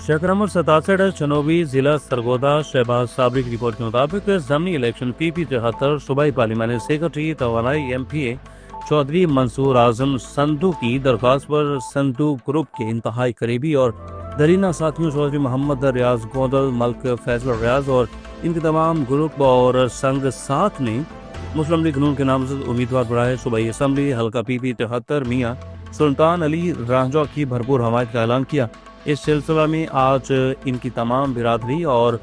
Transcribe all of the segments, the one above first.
Sheikh number 67 जनूबी जिला सरगोदा शहबाज साबरी की रिपोर्ट के मुताबिक ज़मनी इलेक्शन PP 73 सूबाई पार्लिमानी सेक्रेटरी तवानाई MPA चौधरी मंसूर आजम संधू की दरख्वास्त पर संधू ग्रुप के इंतहाई करीबी और दरीना साथियों चौधरी मोहम्मद रियाज गोदल मल्क फैसल रियाज और इनके तमाम ग्रुप और संघ साथ ने मुस्लिम लीग नून के नामजद उम्मीदवार बढ़ाए सूबाई असम्बली हल्का PP 73 मियाँ सुल्तान अली रांझा की भरपूर हमायत का ऐलान किया। इस सिलसिला में आज इनकी तमाम बिरादरी और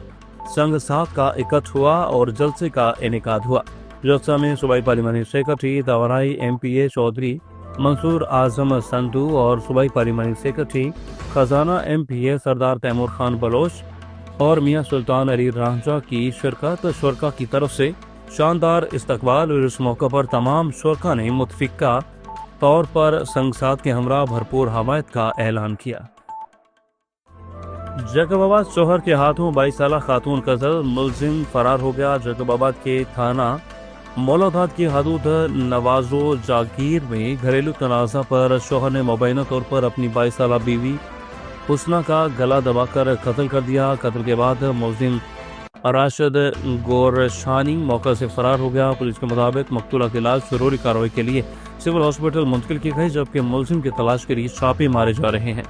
संघ साथ का इकट्ठ हुआ और जलसे का इनेकाद हुआ। जलसा में सूबाई पार्लिमानी सेक्रेटरी तवानाई MPA चौधरी मंसूर आजम संधू और सूबाई पार्लिमानी सेक्रेटरी खजाना MPA सरदार तैमूर खान बलोच और मियाँ सुल्तान अली रांझा की शिरकत शुरका की तरफ से शानदार इस्तकबाल और इस मौके पर तमाम शुरका ने मुतफिका तौर पर संघ साथ के हमरा भरपूर हमायत का ऐलान किया। जैकबाबाद शोहर के हाथों 22 साल खातून कत्ल मुलजिम फरार हो गया। जैकबाबाद के थाना मौलादाद की हदूद नवाजो जागीर में घरेलू तनाज़ा पर शोहर ने मुबैना तौर पर अपनी 22 साल बीवी हुस्ना का गला दबाकर कत्ल कर दिया। कत्ल के बाद मुलजिम राशिद गोरशानी मौका से फरार हो गया। पुलिस के मुताबिक मकतूला की लाश जरूरी कार्रवाई के लिए सिविल हॉस्पिटल मुंतकिल की गई, जबकि मुलजिम की तलाश के लिए छापे मारे जा रहे हैं।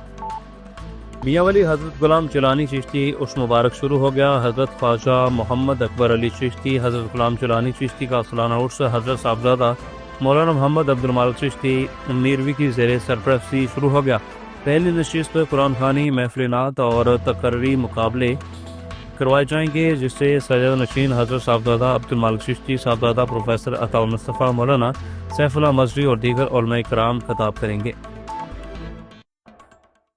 मियाँवली हजरत गुलाम चिलानी चिश्ती उर्स मुबारक शुरू हो गया। हजरत ख्वाजा मोहम्मद अकबर अली चिश्ती हजरत गुलाम चिलानी चिश्ती का सालाना उर्स हजरत साहबजादा मौलाना मोहम्मद अब्दुल मालिक चिश्ती मीरवी की ज़ेर सरपरस्ती शुरू हो गया। पहली नशिस्त कुरान खानी महफिल-ए-नात और तकर्री मुकाबले करवाए जाएंगे, जिससे सैयद नशीन हजरत साहबजादा अब्दुल मालिक चिश्ती साहबजादा प्रोफेसर अताउल मुस्तफ़ा मौलाना सैफुल्लाह मजरी और दीगर उलमा इकराम खिताब करेंगे।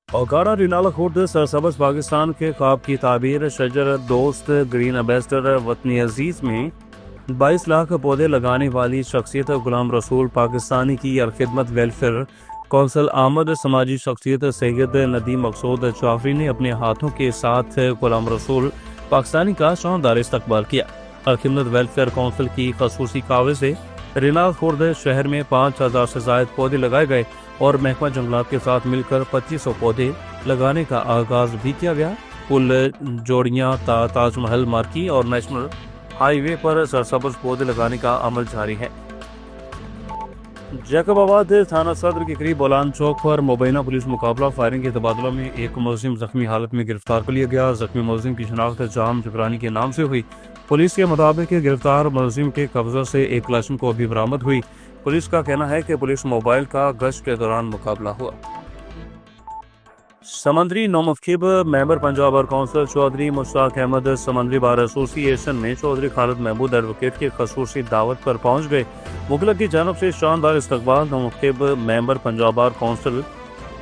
औकारा रिनाला खुर्द सरसब्ज़ पाकिस्तान के ख्वाब की ताबीर शजर दोस्त ग्रीन एम्बेसडर वतनी अजीज में 22 लाख पौधे लगाने वाली शख्सियत गुलाम रसूल पाकिस्तानी की अलखिदमत वेलफेयर कौंसल आमद समाजी शख्सियत सैयद नदीम मकसूद जाफरी ने अपने हाथों के साथ गुलाम रसूल पाकिस्तानी का शानदार इस्तकबाल किया। अलखिदमत वेलफेयर कौंसिल की खसूसी कावे से रिनाल खुर्द शहर में 5000 से ज़ायद पौधे लगाए गए और महकमा जंगलात के साथ मिलकर 2500 पौधे लगाने का आगाज भी किया गया। पुल जोड़ियाँ ताजमहल मार्की और नेशनल हाईवे पर सरसब्ज़ पौधे लगाने का अमल जारी है। जैकबाबाद थाना सदर के करीब बोलान चौक पर मुबैना पुलिस मुकाबला फायरिंग के तबादला में एक मुलजिम जख्मी हालत में गिरफ्तार कर लिया गया। जख्मी मुलजिम की शनाख्त जाम जबरानी के नाम से हुई। पुलिस के मुताबिक गिरफ्तार मुलजिम के कब्जा से एक क्लाशन को भी बरामद हुई। पुलिस का कहना है कि पुलिस मोबाइल का गश्त के दौरान मुकाबला हुआ। समंदरी नौमफकीब member Punjab bar council Chaudhry Mushtaq Ahmad Samundri bar association में चौधरी खालिद महमूद एडवोकेट की खसूसी दावत पर पहुंच गए। मुगलक की जानब से शानदार इस्तकबाल। नौमफकीब मेंबर पंजाब बार कौंसिल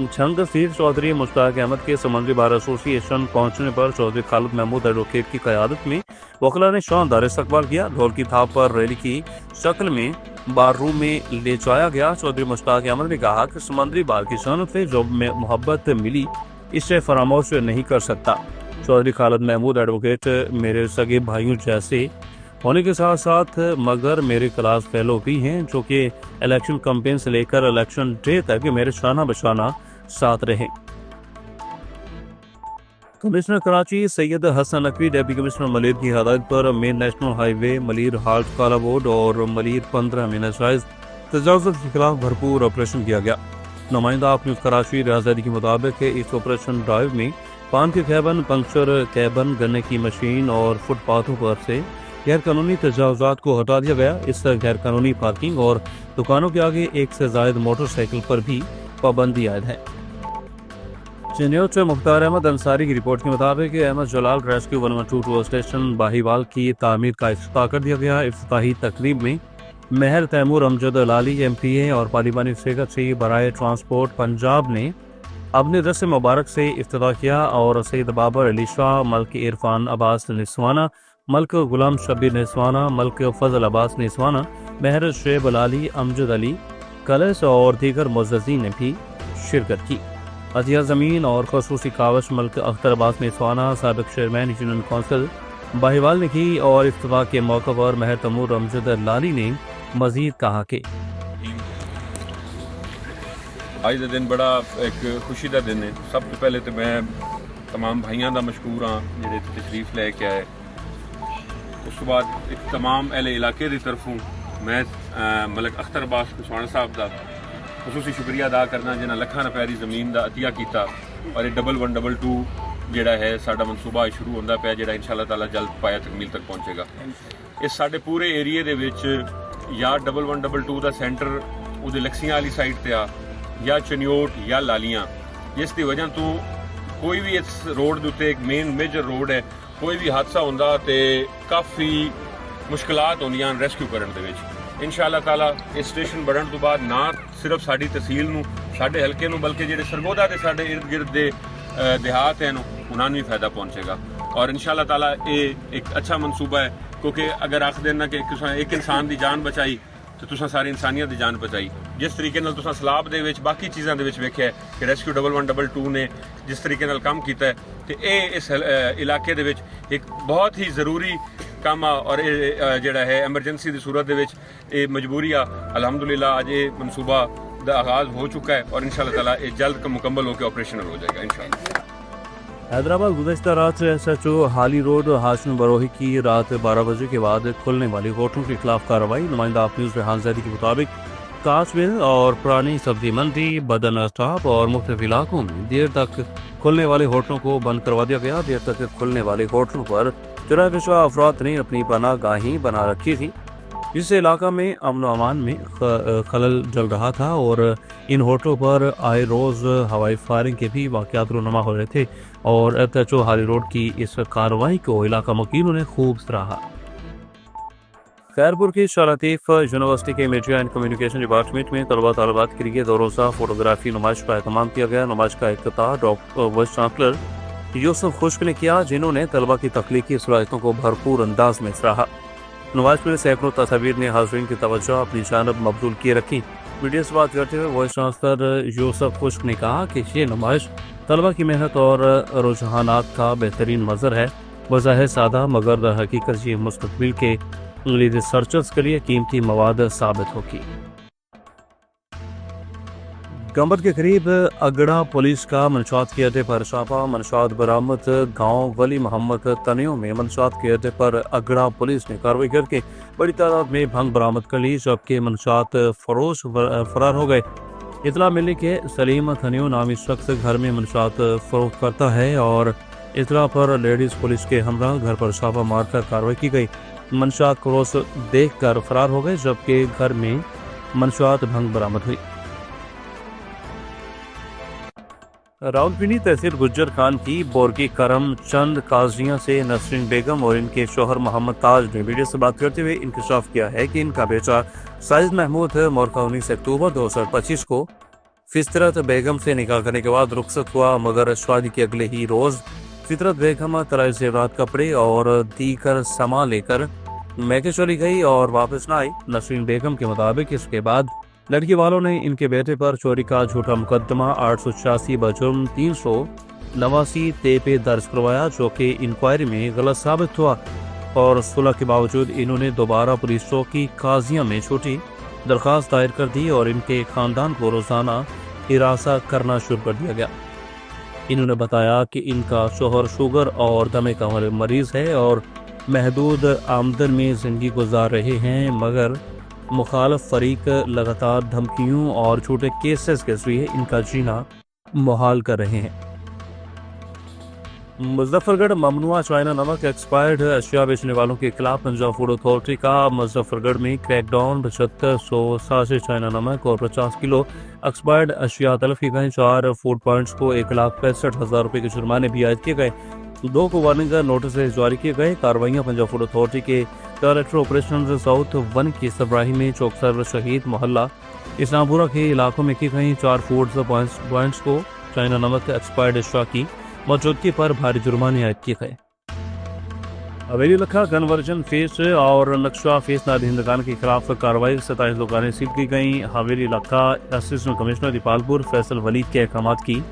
छंग सीर चौधरी मुश्ताक अहमद के समंदरी बार एसोसिएशन पहुंचने पर चौधरी खालिद महमूद एडवोकेट की क़यादत में वकला ने शानदार इस्तकबाल किया। ढोल की थाप पर रैली की शक्ल में बार रूम में ले जाया गया। चौधरी मुश्ताक अहमद ने कहा कि समंदरी बार की सनत से जो मोहब्बत मिली इससे फरामोश नहीं कर सकता। चौधरी खालिद महमूद एडवोकेट मेरे सगे भाइयों जैसे होने के साथ साथ मगर मेरे क्लास फेलो भी हैं, जो कि इलेक्शन कैंपेन से लेकर इलेक्शन डे तक मेरे शाना बशाना साथ रहे। Commissioner Karachi Syed Hasan Naqvi deputy commissioner Malir की हदायत पर main national highway Malir halt Kala board और मलिर 15 में नाजायज तजावुज़ के खिलाफ भरपूर ऑपरेशन किया गया। नुमाइंदा आप न्यूज़ कराची रियासत के मुताबिक इस ऑपरेशन ड्राइव में पान के कैबन, पंक्चर कैबन, गन्ने की मशीन और फुटपाथों पर से गैर कानूनी तजावुज़ात को हटा दिया गया। इस गैर कानूनी पार्किंग और दुकानों के आगे एक से ज़ायद मोटरसाइकिल पर भी पाबंदी आयद है। न्यूज़ से मुख्तार अहमद अंसारी की रिपोर्ट के मुताबिक अहमद जलाल रेस्क्यू 112 स्टेशन बाहीवाल की तामीर का इफ्तिताह कर दिया गया। इफ्तिताही तकरीब में महर तैमूर अमजद लाली MPA और पार्लिमानी सेक्रेटरी बराए ट्रांसपोर्ट पंजाब ने अपने दस्त मुबारक से इफ्तिताह किया और सैयद बाबर अली शाह, मल्क इरफान अब्बास निस्वाना, मल्क गुलाम शबीर निस्वाना, मल्क फजल अब्बास निस्वाना, महर शेब लाली, अमजद अली कलस और दीगर मुअज़्ज़ज़ीन ने भी शिरकत की। अतिया ज़मीन और खसूसी कावश मल्क अख्तर अब्बास निस्वाना, साबिक़ चेयरमैन यूनियन कौंसिल बाहीवाल ने की और इफ्तिताह के मौके पर महर तैमूर अमजद लाली ने मजीद कहा कि आज का दिन बड़ा एक खुशी का दिन है। सब तो पहले तो मैं तमाम भाइयों का मशहूर हाँ जिहड़े तशरीफ लैके आए। उस तो बाद एक तमाम अहले इलाके की तरफों मैं मलक अख्तर अब्बास कुसवाना साहब का खसूसी शुक्रिया अदा करना जिन्हें लखा रुपए की ज़मीन का अतिया किया और ये 1122 जिहड़ा है साडा मनसूबा शुरू होंदा पिया जिहड़ा इंशाअल्लाह ताला जल्द पाया तकमील तक पहुँचेगा। इस साडे पूरे एरिए दे विच या 1122 का सेंटर उहदे लक्सियां वाली साइड ते आ या चनियोट या लालियां, जिस दी वजह तो कोई भी इस रोड के उत्ते एक मेन मेजर रोड है, कोई भी हादसा होंदा ते काफ़ी मुश्किलात होंदियां रेस्क्यू करन दे विच। इंशाअल्लाह ताला इस स्टेशन बढ़न तो बाद ना सिर्फ साडी तहसील नूं साडे हल्के नूं बल्कि जिहड़े सरगोदा दे साडे इर्द गिर्द दे देहात हैं उन्हां नूं भी फायदा पहुंचेगा और इंशाअल्लाह ताला ये एक अच्छा मनसूबा है, क्योंकि अगर आख देना कि एक इंसान की जान बचाई तो तुसां सारी इंसानियत की जान बचाई। जिस तरीके नाल तुसां सलाब दे विच बाकी चीज़ों के वेख्या कि रेस्क्यू 1122 ने जिस तरीके नाल काम किया है तो ये इस इलाके दे विच एक बहुत ही ज़रूरी काम आ और जिहड़ा है एमरजेंसी की सूरत दे विच ये मजबूरी आ। अल्हम्दुलिल्लाह अज ये मनसूबा का आगाज़ हो चुका है और इंशाअल्लाह ताला ये जल्द मुकम्मल होकर ऑपरेशनल हो जाएगा इंशाअल्लाह। हैदराबाद गुज़श्ता रात से SHO हाली रोड हाशिम बरोही की रात 12 बजे के बाद खुलने वाली होटलों के खिलाफ कार्रवाई। नुमाइंदा आप न्यूज़ रेहान ज़ैदी के मुताबिक काश मिल और पुरानी सब्जी मंडी बदन स्टॉप और मुख्तलिफ इलाकों में देर तक खुलने वाले होटलों को बंद करवा दिया गया। देर तक खुलने वाले होटलों पर चुरापेशा अफराद ने अपनी पनाहगाहें बना रखी थी, जिससे इलाका में अमन व अमान में खलल जल रहा था और इन होटलों पर आए रोज़ हवाई फायरिंग के भी वाक़यात रुनुमा हो रहे थे और SHO हाली रोड की इस कार्रवाई को इलाका मुकीमों ने खूब सराहा। खैरपुर की शाह-लतीफ़ यूनिवर्सिटी के मीडिया एंड कम्युनिकेशन डिपार्टमेंट में तलबा तालिबात के लिए 2 रोज़ा फोटोग्राफी नुमाइश का एहतमाम किया गया। नुमाइश का इफ्तिताह वाइस चांसलर यूसुफ खुश्क ने किया, जिन्होंने तलबा की तख्लीकी सलाहियतों को भरपूर अंदाज में सराहा। नुमाइश में सैकड़ों तस्वीर ने हाज़रीन की तवज्जो अपनी जानब मबजूल किए रखी। मीडिया से बात करते हुए वाइस चांसलर यूसुफ खुश्क ने कहा कि ये नुमाइश तलबा की मेहनत और रुझानात का बेहतरीन मंजर है। बज़ाहिर सादा मगर दर हकीकत ये मुस्तक़बिल के रिसर्चर्स के लिए कीमती मवाद साबित होगी। गंबद के करीब अगड़ा पुलिस का मंशुआत के अड्डे पर छापा। मंशुआत बरामद गांव वली मोहम्मद तनियों में मंशुआत के अड्डे पर अगड़ा पुलिस ने कार्रवाई करके बड़ी तादाद में भंग बरामद कर ली, जबकि मंशुआत फरोश फरार हो गए। इतला मिलने के सलीम थनियों नामी शख्स घर में मंशुआत फरोख्त करता है और इतला पर लेडीज पुलिस के हमरा घर पर छापा मारकर कार्रवाई की गई। मंशुआत फरोश देख कर फरार हो गए, जबकि घर में मंशुआत भंग बरामद हुई। रावलपिंडी तहसील गुज्जर खान की बोरगी करम चंद काजियां से नसरीन बेगम और इनके शोहर मोहम्मद ताज ने मीडिया से बात करते हुए इंकशाफ किया है कि इनका बेटा साजिद महमूद मोरका 19 अक्टूबर 2025 को फितरत बेगम से निकाह करने के बाद रुखसत हुआ, मगर शादी के अगले ही रोज फितरत बेगम तराई जेवरात कपड़े और दीगर सामान लेकर मैके चली गई और वापस न आई। नसरीन बेगम के मुताबिक इसके बाद लड़की वालों ने इनके बेटे पर चोरी का झूठा मुकदमा 886 बजुर्म 389 पे दर्ज करवाया, जो कि इंक्वायरी में गलत साबित हुआ और सुलह के बावजूद इन्होंने दोबारा पुलिस चौकी काजिया में छोटी दरख्वास्त दायर कर दी और इनके खानदान को रोजाना हिरासा करना शुरू कर दिया गया। इन्होंने बताया कि इनका शोहर शुगर और दमे का मरीज है और महदूद आमदन में जिंदगी गुजार रहे हैं, मगर मुखालफ फरीक लगातार धमकियों और छोटे केसेस के जरिए इनका जीना मुहाल कर रहे हैं। मुजफ्फरगढ़ ममनुआ चाइना नमक एक्सपायर्ड अशिया बेचने वालों के खिलाफ पंजाब फूड अथॉरिटी का मुजफ्फरगढ़ में क्रैकडाउन। 7500 सासे चाइना नमक और 50 किलो एक्सपायर्ड अशिया तलब की गई। 4 फूड पॉइंट्स को 1,65,000 रुपये के जुर्माने भी आयद किए गए। 2 को वार्निंग नोटिस जारी किए गए। कार्रवाइयाँ पंजाब फूड अथॉरिटी के डायरेक्टर ऑपरेशन साउथ 1 की सरबराही में चौकसर शहीद मोहल्ला इस्लामपुरा के इलाकों में की गई। 4 फूड पॉइंट्स को चाइना नमक एक्सपायर्ड अशिया की मौजूदगी पर भारी जुर्माने आयद किए गए। हवेली लखा कन्वर्जन फीस और नक्शा फीस नादहिंदगान के खिलाफ कार्रवाई। 27 दुकानें सील की गई। हवेली लखा असिस्टेंट कमिश्नर दीपालपुर फैसल वलीद के अहकाम की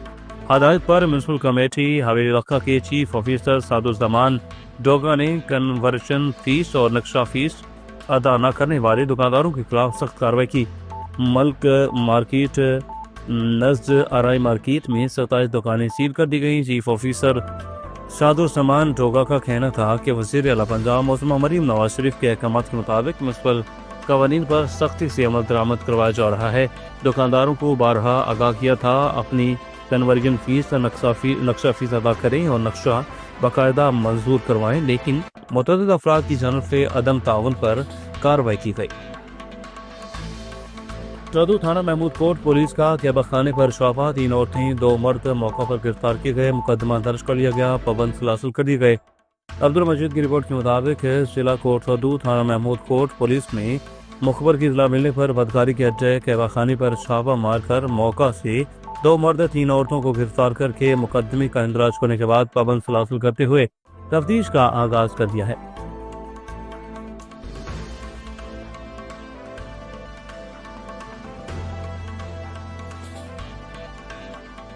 हदायत पर म्यूनसिपल कमेटी हवेली लखा के चीफ ऑफिसर सादुज़मान डोगा ने कन्वर्जन फीस और नक्शा फीस अदा न करने वाले दुकानदारों के खिलाफ सख्त कार्रवाई की। मल्क मार्केट नज़द आरआई मार्केट में 27 दुकानें सील कर दी गई। चीफ ऑफिसर शादुस्समान ढोगा का कहना था कि वज़ीर आला पंजाब मौसम मरीम नवाज शरीफ के अहकाम के मुताबिक म्युनिसिपल कवानीन पर सख्ती से अमल दरामद करवाया जा रहा है। दुकानदारों को बारहा आगाह किया था अपनी कन्वर्जन फीस नक्शा फीस अदा करें और नक्शा बाकायदा मंजूर करवाएं, लेकिन मुतअद्दिद अफराद की जानब से अदम ताउन पर कार्रवाई की गई। चौधरी थाना महमूद कोट पुलिस का कैबा खाने पर शोभा 3 औरतें 2 मर्द मौका पर गिरफ्तार किए गए। मुकदमा दर्ज कर लिया गया, पाबंद हासिल कर दिए गए। अब्दुल मजीद की रिपोर्ट के मुताबिक जिला कोट सदू थाना महमूद कोट पुलिस में मुखबर की इतला मिलने पर बदकारी के अड्डे कैबा खाने पर छापा मारकर मौका से 2 मर्द 3 औरतों को गिरफ्तार करके मुकदमे का इंदराज करने के बाद पाबंद हासिल करते हुए तफ्तीश का आगाज कर दिया है।